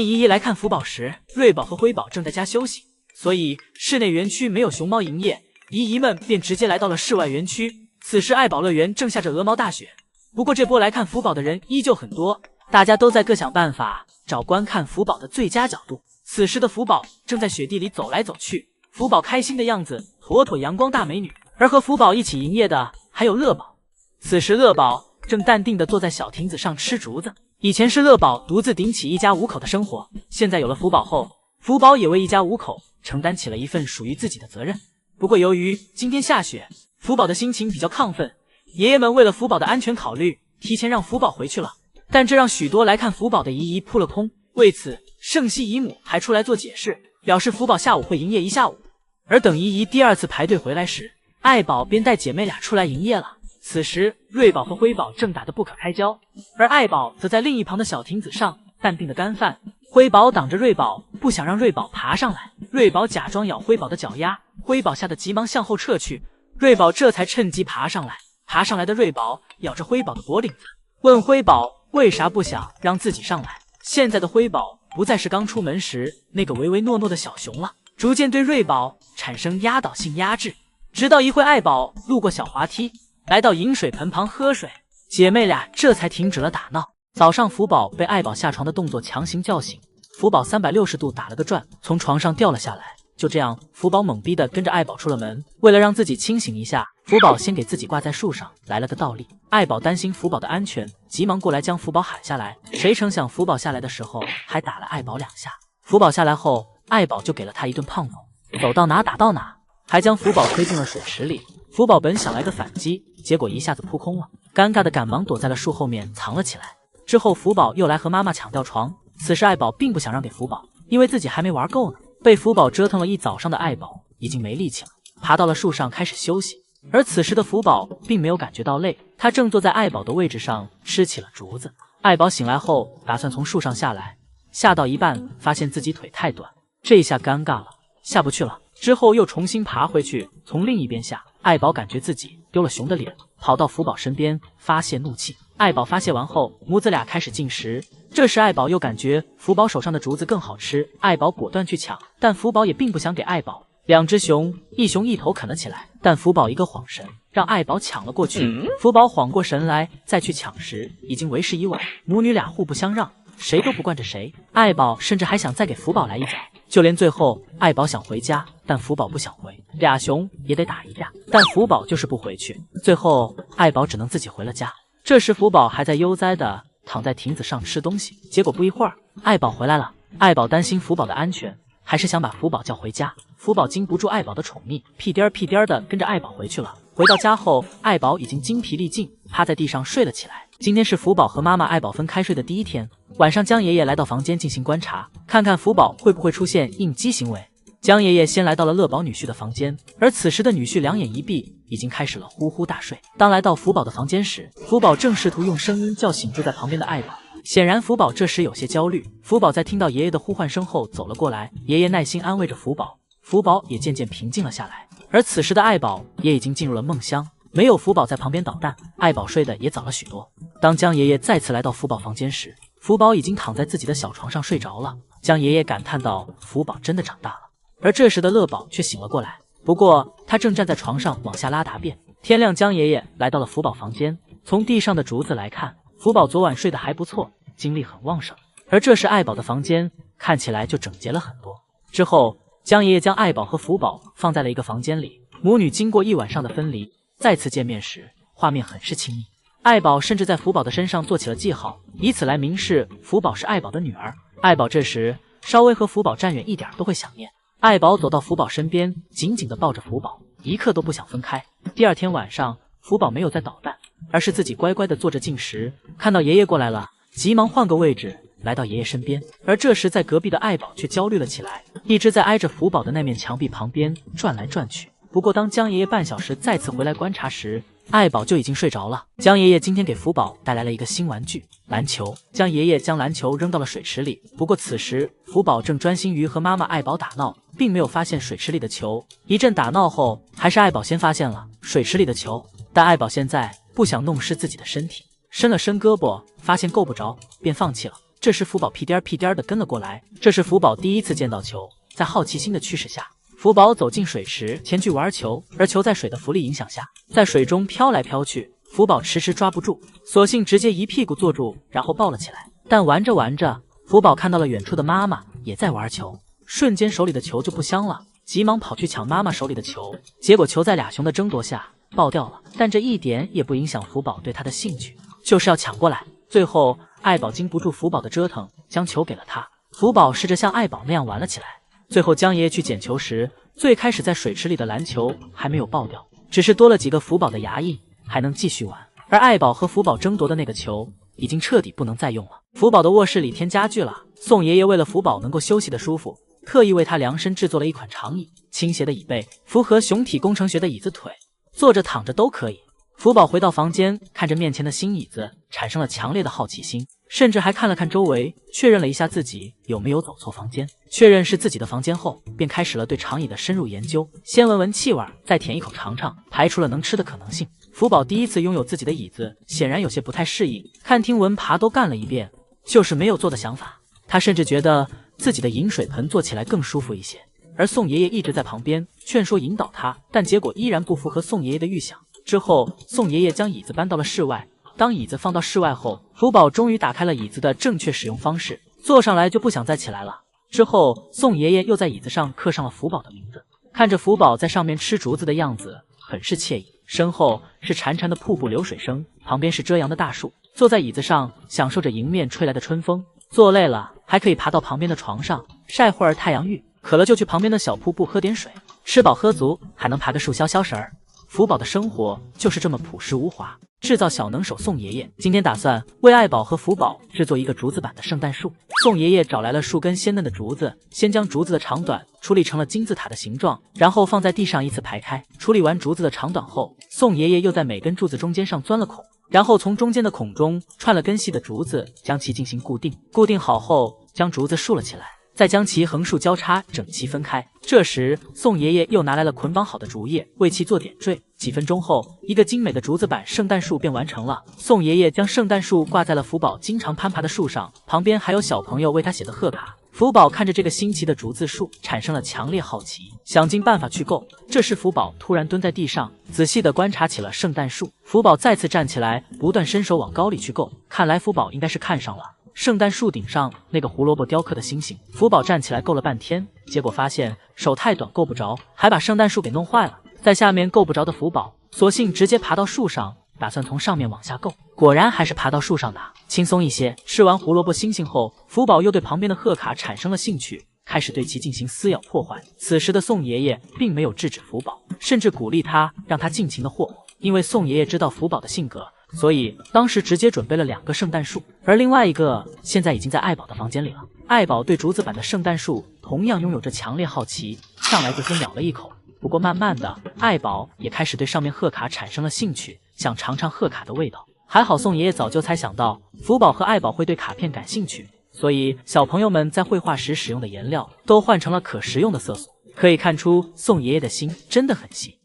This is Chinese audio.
依依来看福宝时，瑞宝和辉宝正在家休息，所以室内园区没有熊猫营业，姨姨们便直接来到了室外园区。此时爱宝乐园正下着鹅毛大雪，不过这波来看福宝的人依旧很多，大家都在各想办法找观看福宝的最佳角度。此时的福宝正在雪地里走来走去，福宝开心的样子妥妥阳光大美女。而和福宝一起营业的还有乐宝，此时乐宝正淡定地坐在小亭子上吃竹子。以前是乐宝独自顶起一家5口的生活，现在有了福宝后，福宝也为一家5口承担起了一份属于自己的责任。不过由于今天下雪，福宝的心情比较亢奋，爷爷们为了福宝的安全考虑，提前让福宝回去了。但这让许多来看福宝的姨姨扑了空，为此盛熙姨母还出来做解释，表示福宝下午会营业一下午。而等姨姨第2次排队回来时，爱宝便带姐妹俩出来营业了。此时瑞宝和辉宝正打得不可开交，而爱宝则在另一旁的小亭子上淡定的干饭。辉宝挡着瑞宝，不想让瑞宝爬上来。瑞宝假装咬辉宝的脚丫，辉宝吓得急忙向后撤去，瑞宝这才趁机爬上来。爬上来的瑞宝咬着辉宝的脖领子，问辉宝为啥不想让自己上来。现在的辉宝不再是刚出门时那个唯唯诺诺的小熊了，逐渐对瑞宝产生压倒性压制。直到一会爱宝路过小滑梯，来到饮水盆旁喝水，姐妹俩这才停止了打闹。早上福宝被爱宝下床的动作强行叫醒，福宝360度打了个转，从床上掉了下来。就这样，福宝懵逼的跟着爱宝出了门。为了让自己清醒一下，福宝先给自己挂在树上来了个倒立。爱宝担心福宝的安全，急忙过来将福宝喊下来。谁成想福宝下来的时候还打了爱宝2下。福宝下来后，爱宝就给了他一顿胖揍，走到哪打到哪，还将福宝推进了水池里。福宝本想来个反击，结果一下子扑空了，尴尬的赶忙躲在了树后面藏了起来。之后福宝又来和妈妈抢吊床，此时爱宝并不想让给福宝，因为自己还没玩够呢。被福宝折腾了一早上的爱宝已经没力气了，爬到了树上开始休息。而此时的福宝并没有感觉到累，他正坐在爱宝的位置上吃起了竹子。爱宝醒来后打算从树上下来，下到一半发现自己腿太短，这一下尴尬了，下不去了。之后又重新爬回去，从另一边下。爱宝感觉自己丢了熊的脸，跑到福宝身边发泄怒气。爱宝发泄完后，母子俩开始进食。这时爱宝又感觉福宝手上的竹子更好吃，爱宝果断去抢，但福宝也并不想给爱宝。2只熊一熊一头啃了起来，但福宝一个晃神，让爱宝抢了过去。福宝缓过神来再去抢时，已经为时已晚，母女俩互不相让，谁都不惯着谁。爱宝甚至还想再给福宝来一脚，就连最后爱宝想回家，但福宝不想回，俩熊也得打一架，但福宝就是不回去。最后爱宝只能自己回了家。这时福宝还在悠哉的躺在亭子上吃东西，结果不一会儿爱宝回来了。爱宝担心福宝的安全，还是想把福宝叫回家。福宝经不住爱宝的宠溺，屁颠儿屁颠儿的跟着爱宝回去了。回到家后，爱宝已经精疲力尽，趴在地上睡了起来。今天是福宝和妈妈爱宝分开睡的第1天，晚上江爷爷来到房间进行观察，看看福宝会不会出现应激行为。江爷爷先来到了乐宝女婿的房间，而此时的女婿2眼一闭，已经开始了呼呼大睡。当来到福宝的房间时，福宝正试图用声音叫醒住在旁边的爱宝。显然福宝这时有些焦虑。福宝在听到爷爷的呼唤声后走了过来，爷爷耐心安慰着福宝，福宝也渐渐平静了下来。而此时的爱宝也已经进入了梦乡，没有福宝在旁边捣蛋，爱宝睡得也早了许多。当江爷爷再次来到福宝房间时，福宝已经躺在自己的小床上睡着了。江爷爷感叹道：福宝真的长大了。而这时的乐宝却醒了过来，不过他正站在床上往下拉大便。天亮，江爷爷来到了福宝房间，从地上的竹子来看，福宝昨晚睡得还不错，精力很旺盛。而这时爱宝的房间看起来就整洁了很多。之后江爷爷将爱宝和福宝放在了一个房间里，母女经过一晚上的分离，再次见面时画面很是亲密。爱宝甚至在福宝的身上做起了记号，以此来明示福宝是爱宝的女儿。爱宝这时稍微和福宝站远一点都会想念。爱宝走到福宝身边，紧紧地抱着福宝，一刻都不想分开。第2天晚上，福宝没有再捣蛋，而是自己乖乖地坐着进食。看到爷爷过来了，急忙换个位置来到爷爷身边。而这时在隔壁的爱宝却焦虑了起来，一直在挨着福宝的那面墙壁旁边转来转去。不过当江爷爷半小时再次回来观察时，爱宝就已经睡着了。江爷爷今天给福宝带来了一个新玩具篮球，江爷爷将篮球扔到了水池里。不过此时福宝正专心于和妈妈爱宝打闹，并没有发现水池里的球。一阵打闹后，还是爱宝先发现了水池里的球，但爱宝现在不想弄湿自己的身体，伸了伸胳膊，发现够不着，便放弃了。这时福宝屁颠儿屁颠儿的跟了过来。这是福宝第一次见到球，在好奇心的驱使下，福宝走进水池前去玩球，而球在水的浮力影响下，在水中飘来飘去。福宝迟迟抓不住，索性直接一屁股坐住，然后抱了起来。但玩着玩着，福宝看到了远处的妈妈也在玩球，瞬间手里的球就不香了，急忙跑去抢妈妈手里的球，结果球在俩熊的争夺下爆掉了。但这一点也不影响福宝对他的兴趣，就是要抢过来。最后爱宝经不住福宝的折腾，将球给了他。福宝试着像爱宝那样玩了起来。最后江爷爷去捡球时，最开始在水池里的篮球还没有爆掉，只是多了几个福宝的牙印，还能继续玩。而爱宝和福宝争夺的那个球已经彻底不能再用了。福宝的卧室里添家具了，宋爷爷为了福宝能够休息的舒服，特意为他量身制作了一款长椅，倾斜的椅背，符合熊体工程学的椅子腿，坐着躺着都可以。福宝回到房间，看着面前的新椅子，产生了强烈的好奇心，甚至还看了看周围，确认了一下自己有没有走错房间。确认是自己的房间后，便开始了对长椅的深入研究，先闻闻气味，再舔一口尝尝，排除了能吃的可能性。福宝第一次拥有自己的椅子，显然有些不太适应，看听闻爬都干了一遍，就是没有坐的想法。他甚至觉得自己的饮水盆坐起来更舒服一些。而宋爷爷一直在旁边劝说引导他，但结果依然不符合宋爷爷的预想。之后宋爷爷将椅子搬到了室外，当椅子放到室外后，福宝终于打开了椅子的正确使用方式，坐上来就不想再起来了。之后宋爷爷又在椅子上刻上了福宝的名字，看着福宝在上面吃竹子的样子，很是惬意。身后是潺潺的瀑布流水声，旁边是遮阳的大树，坐在椅子上享受着迎面吹来的春风。坐累了还可以爬到旁边的床上晒会儿太阳浴，渴了就去旁边的小瀑布喝点水，吃饱喝足还能爬个树消消食儿。福宝的生活就是这么朴实无华。制造小能手宋爷爷今天打算为爱宝和福宝制作一个竹子版的圣诞树。宋爷爷找来了数根鲜嫩的竹子，先将竹子的长短处理成了金字塔的形状，然后放在地上依次排开。处理完竹子的长短后，宋爷爷又在每根柱子中间上钻了孔，然后从中间的孔中串了根细的竹子，将其进行固定。固定好后，将竹子竖了起来，再将其横竖交叉整齐分开。这时宋爷爷又拿来了捆绑好的竹叶，为其做点缀。几分钟后，一个精美的竹子版圣诞树便完成了。宋爷爷将圣诞树挂在了福宝经常攀爬的树上，旁边还有小朋友为他写的贺卡。福宝看着这个新奇的竹子树，产生了强烈好奇，想尽办法去够。这时福宝突然蹲在地上，仔细地观察起了圣诞树。福宝再次站起来，不断伸手往高里去够。看来福宝应该是看上了圣诞树顶上那个胡萝卜雕刻的星星。福宝站起来够了半天，结果发现手太短够不着，还把圣诞树给弄坏了。在下面够不着的福宝，索性直接爬到树上，打算从上面往下够。果然还是爬到树上的轻松一些。吃完胡萝卜星星后，福宝又对旁边的贺卡产生了兴趣，开始对其进行撕咬破坏。此时的宋爷爷并没有制止福宝，甚至鼓励他，让他尽情的霍霍。因为宋爷爷知道福宝的性格，所以当时直接准备了2个圣诞树，而另外一个现在已经在爱宝的房间里了。爱宝对竹子版的圣诞树同样拥有着强烈好奇，上来就先咬了一口。不过慢慢的，爱宝也开始对上面贺卡产生了兴趣，想尝尝贺卡的味道。还好宋爷爷早就猜想到福宝和爱宝会对卡片感兴趣，所以小朋友们在绘画时使用的颜料都换成了可食用的色素。可以看出宋爷爷的心真的很细。